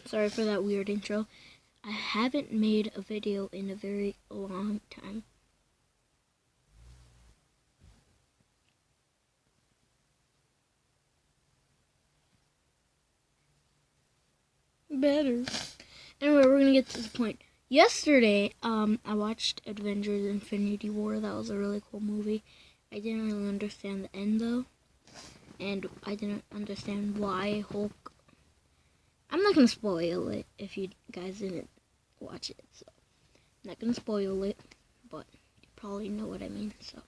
Sorry for that weird intro. I haven't made a video in a very long time. Better. Anyway, we're gonna get to the point. Yesterday, I watched Avengers Infinity War. That was a really cool movie. I didn't really understand the end though. And I didn't understand why Hulk... I'm not gonna spoil it if you guys didn't watch it, so I'm not gonna spoil it, but you probably know what I mean, so.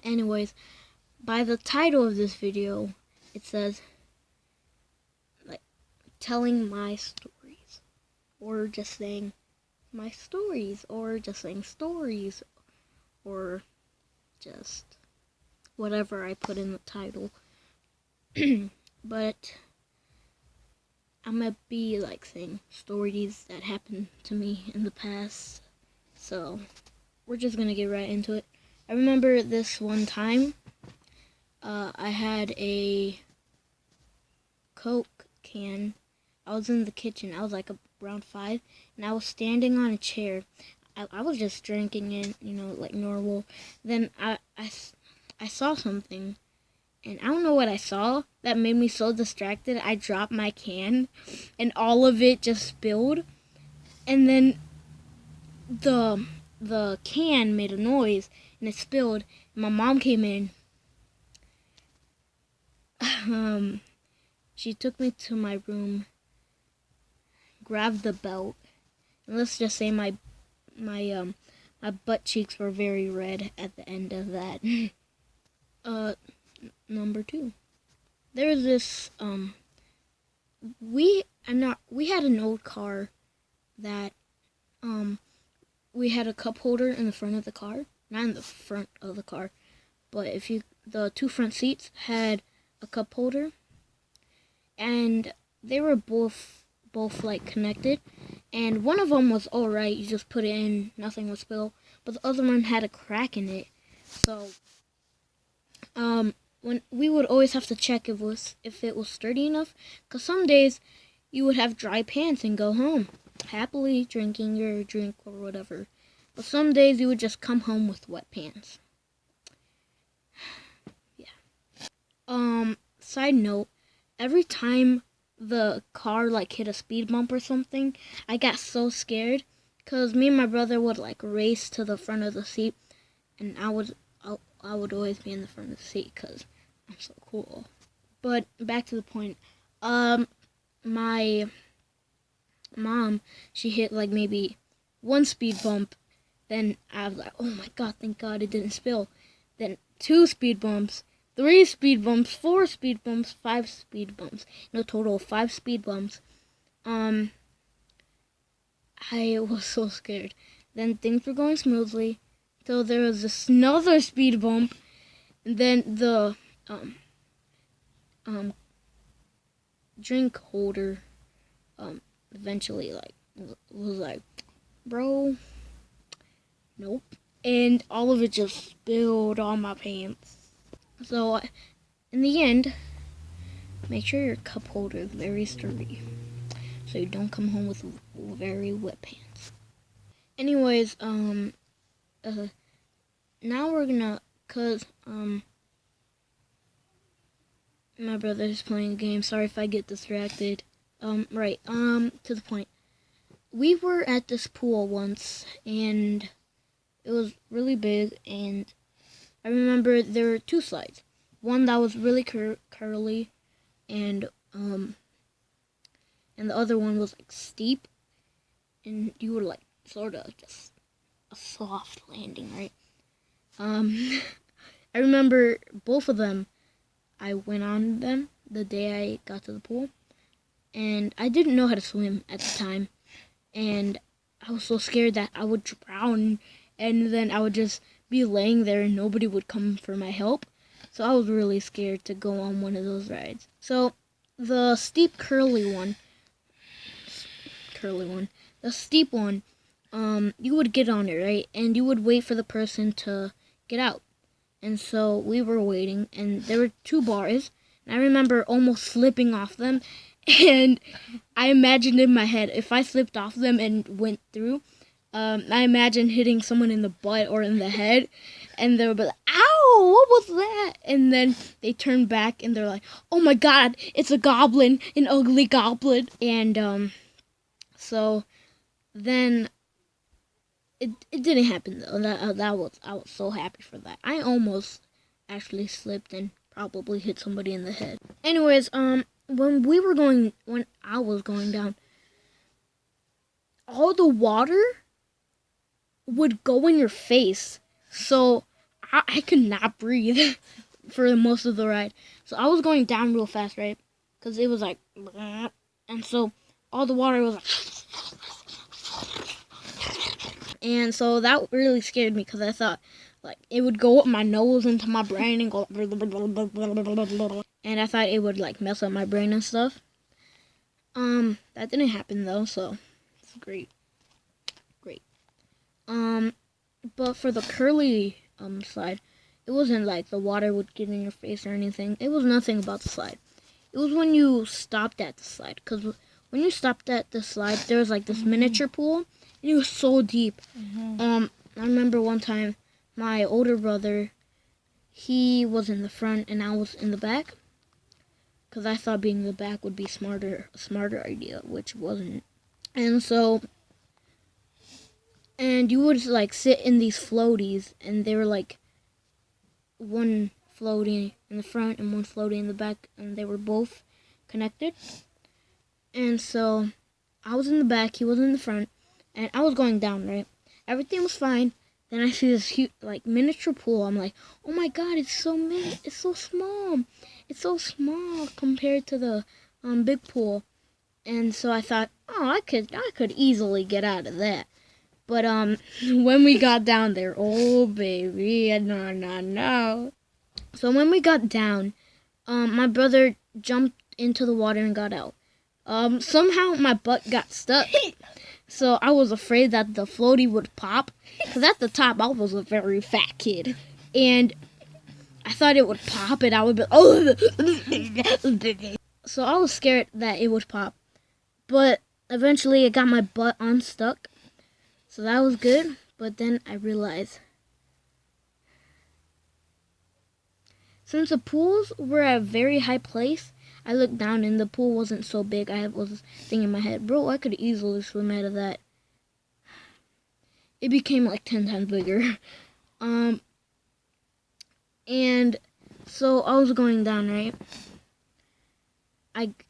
Anyways, by the title of this video, it says, like, telling my stories, or just saying my stories, or just saying stories, or just whatever I put in the title. But I'm gonna be like saying stories that happened to me in the past. So we're just gonna get right into it. I remember this one time, I had a Coke can. I was in the kitchen. I was like around 5, and I was standing on a chair. I was just drinking it, like normal. Then I saw something, and I don't know what I saw that made me so distracted. I dropped my can, and all of it just spilled. And then the can made a noise, and it spilled. And my mom came in. She took me to my room, grabbed the belt, and let's just say my butt cheeks were very red at the end of that. Number 2. There was this, we had an old car that, we had a cup holder in the front of the car. Not in the front of the car, but the 2 front seats had a cup holder, and they were both like connected, and one of them was alright, you just put it in, nothing would spill, but the other one had a crack in it. So, when we would always have to check if it was sturdy enough, because some days you would have dry pants and go home, happily drinking your drink or whatever. But some days you would just come home with wet pants. Yeah. Side note, every time the car hit a speed bump or something, I got so scared, because me and my brother would race to the front of the seat, and I would always be in the front of the seat because I'm so cool. But back to the point. My mom, she hit maybe 1 speed bump. Then I was like, oh my god, thank god it didn't spill. Then 2 speed bumps, 3 speed bumps, 4 speed bumps, 5 speed bumps. No, total of 5 speed bumps. I was so scared. Then things were going smoothly. So there was another speed bump, and then the drink holder eventually was like, bro, nope, and all of it just spilled on my pants. So in the end, make sure your cup holder is very sturdy, so you don't come home with very wet pants. Anyways, now we're gonna, cause my brother's playing a game. Sorry if I get distracted. Right. To the point. We were at this pool once, and it was really big, and I remember there were 2 slides. One that was really curly, and the other one was steep, and you would sort of just a soft landing, right? I remember both of them. I went on them the day I got to the pool, and I didn't know how to swim at the time, and I was so scared that I would drown, and then I would just be laying there and nobody would come for my help. So I was really scared to go on one of those rides. So the steep the steep one, you would get on it, right? And you would wait for the person to get out. And so we were waiting, and there were 2 bars, And I remember almost slipping off them. And I imagined in my head, if I slipped off them and went through, I imagined hitting someone in the butt or in the head. And they would be like, ow, what was that? And then they turn back and they're like, oh my god, it's a goblin, an ugly goblin. And so then it didn't happen though. I was so happy for that. I almost actually slipped and probably hit somebody in the head. Anyways, when I was going down, all the water would go in your face. So I could not breathe for most of the ride. So I was going down real fast, right? Because it was like, and so all the water was like, and so that really scared me because I thought like it would go up my nose into my brain and go, and I thought it would like mess up my brain and stuff. That didn't happen though, so it's great. But for the curly slide, it wasn't like the water would get in your face or anything. It was nothing about the slide. It was when you stopped at the slide, because when you stopped at the slide, there was like this miniature pool, and it was so deep. I remember one time my older brother, he was in the front and I was in the back, because I thought being in the back would be a smarter idea, which wasn't. And so, and you would like sit in these floaties, and they were like one floaty in the front and one floaty in the back, and they were both connected. And so I was in the back, he was in the front, and I was going down, right? Everything was fine. Then I see this huge, like, miniature pool. I'm like, oh my god, it's so small. It's so small compared to the big pool. And so I thought, oh, I could easily get out of that. But when we got down there, oh baby, no. So when we got down, my brother jumped into the water and got out. Somehow my butt got stuck. So I was afraid that the floaty would pop. Because at the top, I was a very fat kid. And I thought it would pop and I would be, oh. So I was scared that it would pop. But eventually it got my butt unstuck. So that was good. But then I realized, since the pools were at a very high place, I looked down and the pool wasn't so big. I was thinking in my head, bro, I could easily swim out of that. It became like 10 times bigger. And so I was going down, right?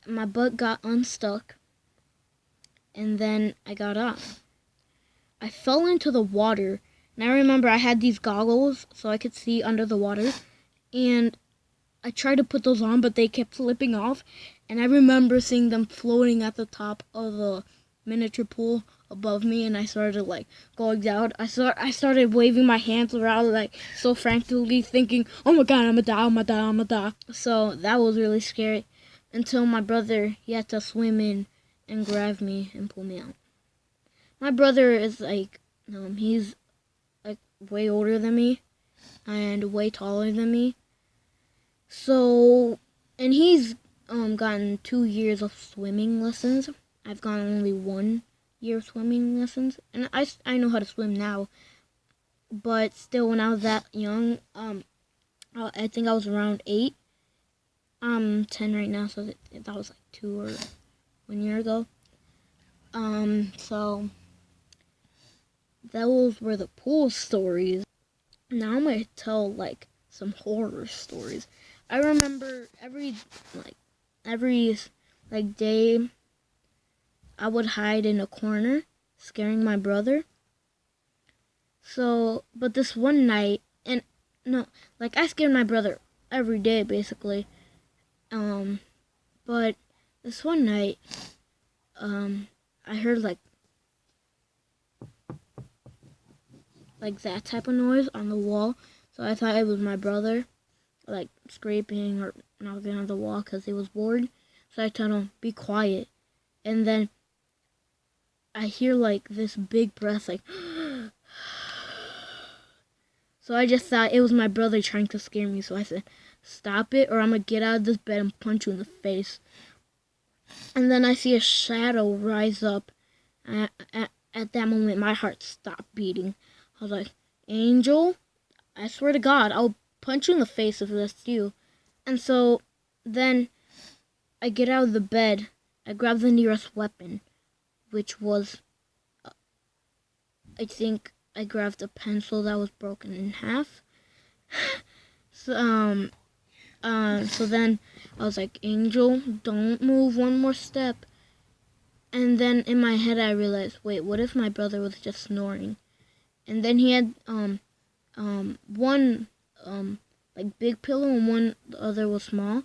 My butt got unstuck. And then I got off. I fell into the water. And I remember I had these goggles so I could see under the water. And I tried to put those on, but they kept slipping off. And I remember seeing them floating at the top of the miniature pool above me. And I started, like, going down. I started waving my hands around, like, so frantically, thinking, oh my god, I'm gonna die. So that was really scary. Until my brother, he had to swim in and grab me and pull me out. My brother is, like, he's, like, way older than me. And way taller than me. So, and he's gotten 2 years of swimming lessons. I've gotten only 1 year of swimming lessons, and I know how to swim now. But still, when I was that young, I think I was around 8. I'm 10 right now, so that was like 2 or 1 year ago. So those were the pool stories. Now I'm gonna tell like some horror stories. I remember every day I would hide in a corner, scaring my brother. So, but this one night, and no, like I scared my brother every day basically. But this one night, I heard like that type of noise on the wall. So I thought it was my brother, like, scraping or knocking on the wall because he was bored. So I told him, be quiet. And then I hear, like, this big breath, like, so I just thought it was my brother trying to scare me. So I said, stop it or I'm going to get out of this bed and punch you in the face. And then I see a shadow rise up. At that moment, my heart stopped beating. I was like, Angel, I swear to God, I'll punch you in the face if that's you. And so then I get out of the bed. I grab the nearest weapon, which was, I think I grabbed a pencil that was broken in half. So then I was like, Angel, don't move one more step. And then in my head I realized, wait, what if my brother was just snoring? And then he had one like big pillow and one the other was small.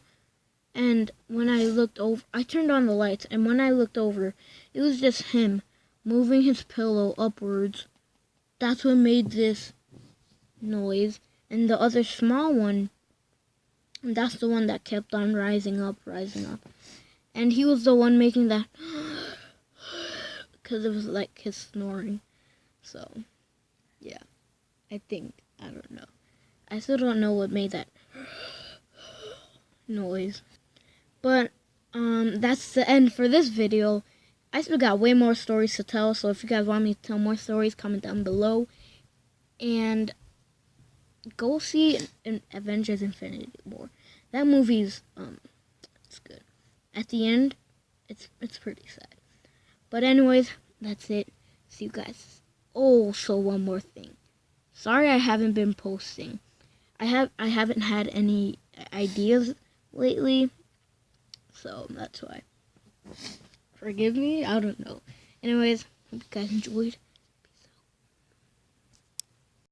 And when I looked over, I turned on the lights, and when I looked over, it was just him moving his pillow upwards. That's what made this noise. And the other small one, that's the one that kept on rising up. And he was the one making that, because it was like his snoring. So, yeah, I don't know. I still don't know what made that noise. But, that's the end for this video. I still got way more stories to tell, so if you guys want me to tell more stories, comment down below. And go see Avengers Infinity War. That movie's, it's good. At the end, it's pretty sad. But anyways, that's it. See you guys. Oh, so one more thing. Sorry I haven't been posting. I haven't had any ideas lately. So that's why. Forgive me, I don't know. Anyways, hope you guys enjoyed.